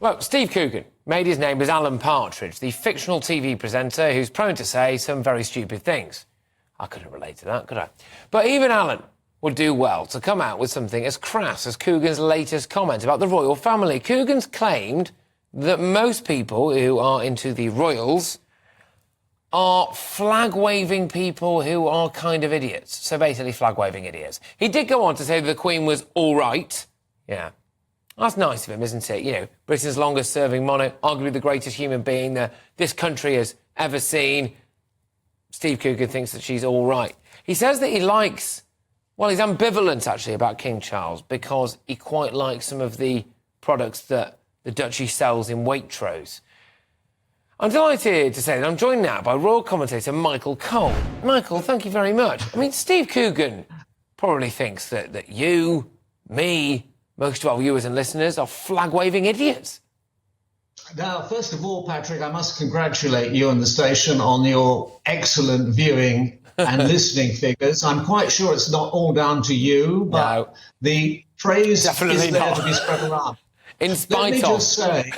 Well, Steve Coogan made his name as Alan Partridge, the fictional TV presenter who's prone to say some very stupid things. I couldn't relate to that, could I? But even Alan would do well to come out with something as crass as Coogan's latest comment about the royal family. Coogan's claimed that most people who are into the royals are flag-waving people who are kind of idiots. So basically flag-waving idiots. He did go on to say that the Queen was all right. Yeah. That's nice of him, isn't it? You know, Britain's longest-serving monarch, arguably the greatest human being that this country has ever seen. Steve Coogan thinks that she's all right. He says that he likes... Well, he's ambivalent, actually, about King Charles because he quite likes some of the products that the Duchy sells in Waitrose. I'm delighted to say that I'm joined now by royal commentator Michael Cole. Michael, thank you very much. I mean, Steve Coogan probably thinks that you, me, most of our viewers and listeners are flag-waving idiots. Now, first of all, Patrick, I must congratulate you and the station on your excellent viewing and listening figures. I'm quite sure it's not all down to you, but no, the praise definitely is there to be spread around. In spite Let me just say,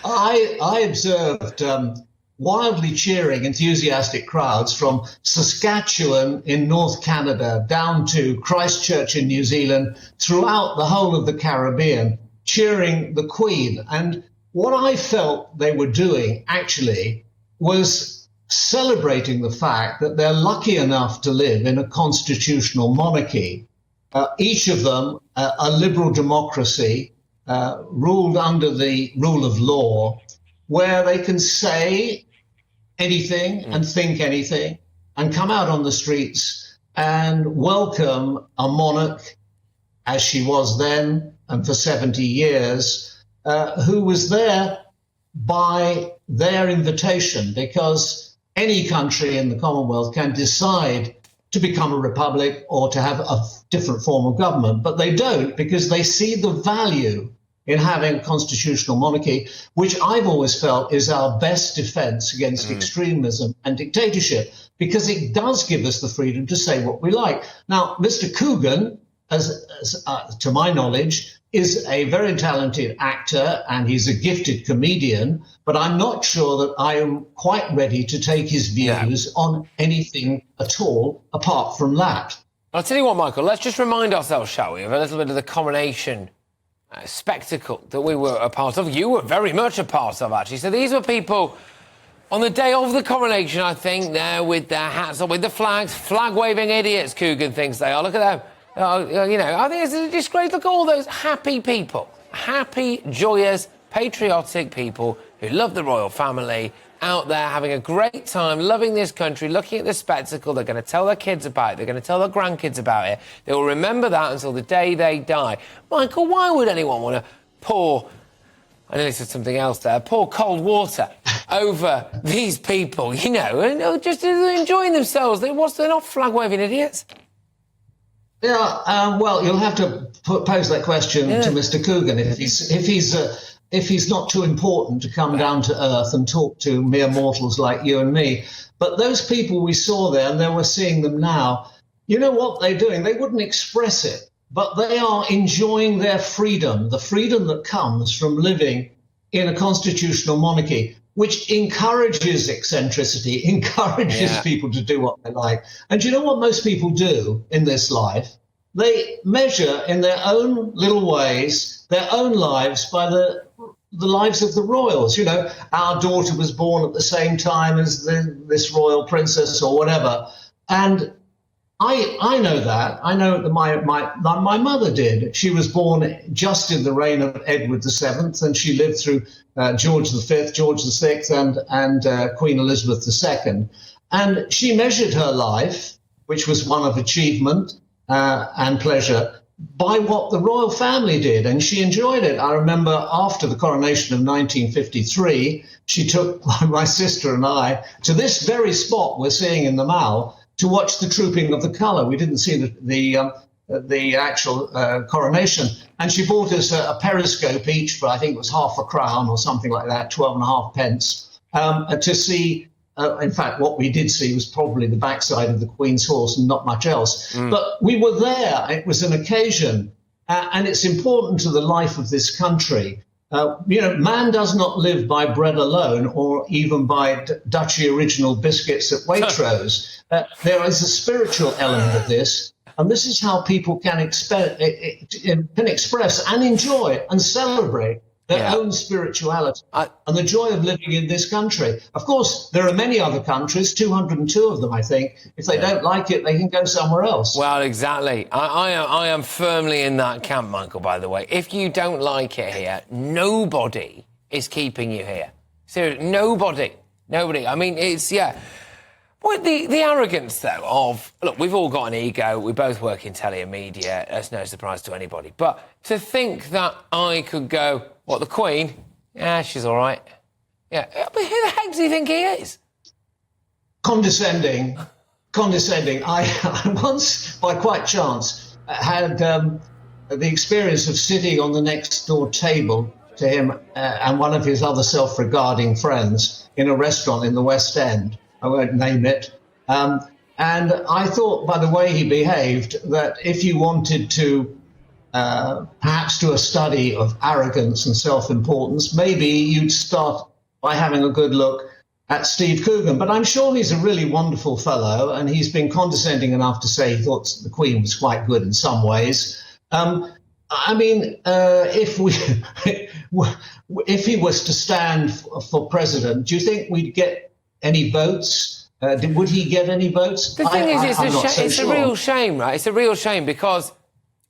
I observed wildly cheering, enthusiastic crowds from Saskatchewan in North Canada down to Christchurch in New Zealand, throughout the whole of the Caribbean, cheering the Queen. And what I felt they were doing, actually, was celebrating the fact that they're lucky enough to live in a constitutional monarchy, each of them a liberal democracy, ruled under the rule of law, where they can say anything and think anything and come out on the streets and welcome a monarch, as she was then and for 70 years, who was there by their invitation, because any country in the Commonwealth can decide to become a republic or to have a different form of government, but they don't, because they see the value in having a constitutional monarchy, which I've always felt is our best defense against extremism and dictatorship, because it does give us the freedom to say what we like. Now, Mr. Coogan, to my knowledge, is a very talented actor and he's a gifted comedian, but I'm not sure that I am quite ready to take his views on anything at all apart from that. I'll tell you what, Michael, let's just remind ourselves, shall we, of a little bit of the coronation spectacle that we were a part of. You were very much a part of, actually. So these were people on the day of the coronation, I think, there with their hats on, with the flags, flag-waving idiots, Coogan thinks they are. Look at them. You know, I think it's a disgrace. Look at all those happy people, happy, joyous, patriotic people who love the royal family, out there having a great time, loving this country, looking at the spectacle. They're going to tell their kids about it. They're going to tell their grandkids about it. They will remember that until the day they die. Michael, why would anyone want to pour, I know this is something else there, pour cold water over these people, you know, and just enjoying themselves? They're not flag-waving idiots. Yeah, well, you'll have to pose that question to Mr. Coogan if he's not too important to come down to earth and talk to mere mortals like you and me. But those people we saw there, and then we're seeing them now, you know what they're doing? They wouldn't express it, but they are enjoying their freedom, the freedom that comes from living in a constitutional monarchy, which encourages eccentricity, encourages people to do what they like. And you know what most people do in this life? They measure in their own little ways their own lives by the lives of the royals. You know, our daughter was born at the same time as this royal princess or whatever. And I know that. I know that my mother did. She was born just in the reign of Edward VII, and she lived through George V, George VI, and Queen Elizabeth II. And she measured her life, which was one of achievement and pleasure, by what the royal family did, and she enjoyed it. I remember after the coronation of 1953, she took my sister and I to this very spot we're seeing in the Mall to watch the Trooping of the Colour. We didn't see the actual coronation, and she bought us a periscope each for, I think it was £0.50 or something like that, 12.5 pence, to see. In fact, what we did see was probably the backside of the Queen's horse and not much else. But we were there. It was an occasion. and it's important to the life of this country. Man does not live by bread alone, or even by Duchy Original biscuits at Waitrose. There is a spiritual element of this, and this is how people can express and enjoy and celebrate their own spirituality and the joy of living in this country. Of course, there are many other countries, 202 of them, I think. If they don't like it, they can go somewhere else. Well, exactly. I am firmly in that camp, Michael, by the way. If you don't like it here, nobody is keeping you here. Seriously, nobody. I mean, it's, Well, the arrogance, though, of... Look, we've all got an ego. We both work in telly and media. That's no surprise to anybody. But to think that I could go, what, the Queen? Yeah, she's all right. Yeah, but who the heck do you think he is? Condescending. I once, by quite chance, had the experience of sitting on the next door table to him and one of his other self-regarding friends in a restaurant in the West End. I won't name it. And I thought, by the way he behaved, that if you wanted to perhaps do a study of arrogance and self-importance, maybe you'd start by having a good look at Steve Coogan. But I'm sure he's a really wonderful fellow, and he's been condescending enough to say he thought the Queen was quite good in some ways. If he was to stand for president, do you think we'd get any votes? Would he get any votes? The thing is, it's a real shame, right? It's a real shame because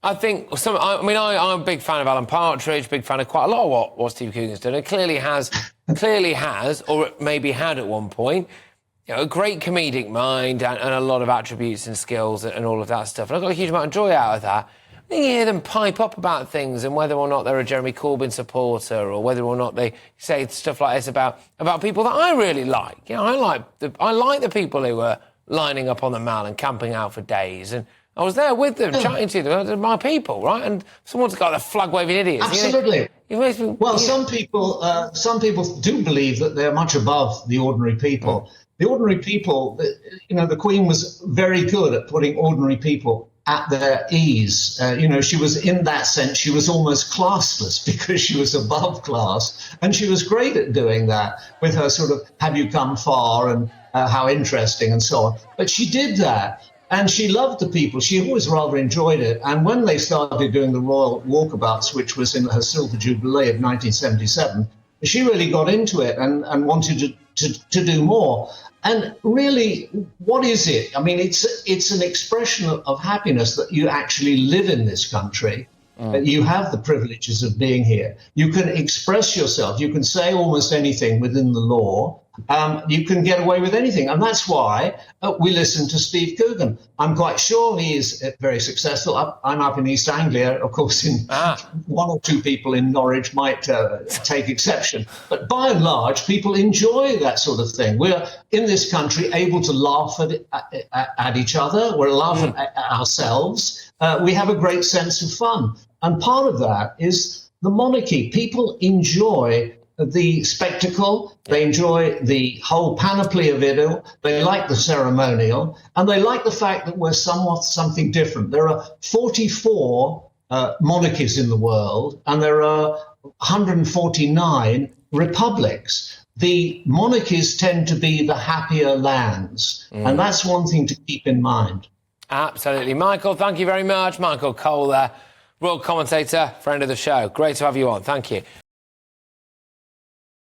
I think I'm a big fan of Alan Partridge, big fan of quite a lot of what Steve Coogan's done. It clearly has, or maybe had at one point, a great comedic mind and a lot of attributes and skills and all of that stuff. And I got a huge amount of joy out of that. I think you hear them pipe up about things and whether or not they're a Jeremy Corbyn supporter or whether or not they say stuff like this about people that I really like. I like the people who were lining up on the Mall and camping out for days, and I was there with them, chatting to them. They're my people, right? And someone's got the flag-waving idiots. Absolutely. Some people do believe that they're much above the ordinary people. The ordinary people, the Queen was very good at putting ordinary people at their ease. She was, in that sense, she was almost classless because she was above class. And she was great at doing that with her sort of, have you come far, and how interesting and so on. But she did that. And she loved the people. She always rather enjoyed it. And when they started doing the royal walkabouts, which was in her Silver Jubilee of 1977, she really got into it and wanted to do more. And really, what is it? I mean, it's an expression of happiness that you actually live in this country, that you have the privileges of being here. You can express yourself. You can say almost anything within the law. You can get away with anything. And that's why we listen to Steve Coogan. I'm quite sure he is very successful. I'm up in East Anglia. Of course, one or two people in Norwich might take exception. But by and large, people enjoy that sort of thing. We're, in this country, able to laugh at each other. We're laughing at ourselves. We have a great sense of fun. And part of that is the monarchy. People enjoy the spectacle, they enjoy the whole panoply of it, they like the ceremonial, and they like the fact that we're something different. There are 44 monarchies in the world, and there are 149 republics. The monarchies tend to be the happier lands, and that's one thing to keep in mind. Absolutely. Michael, thank you very much. Michael Cole there, royal commentator, friend of the show. Great to have you on. Thank you.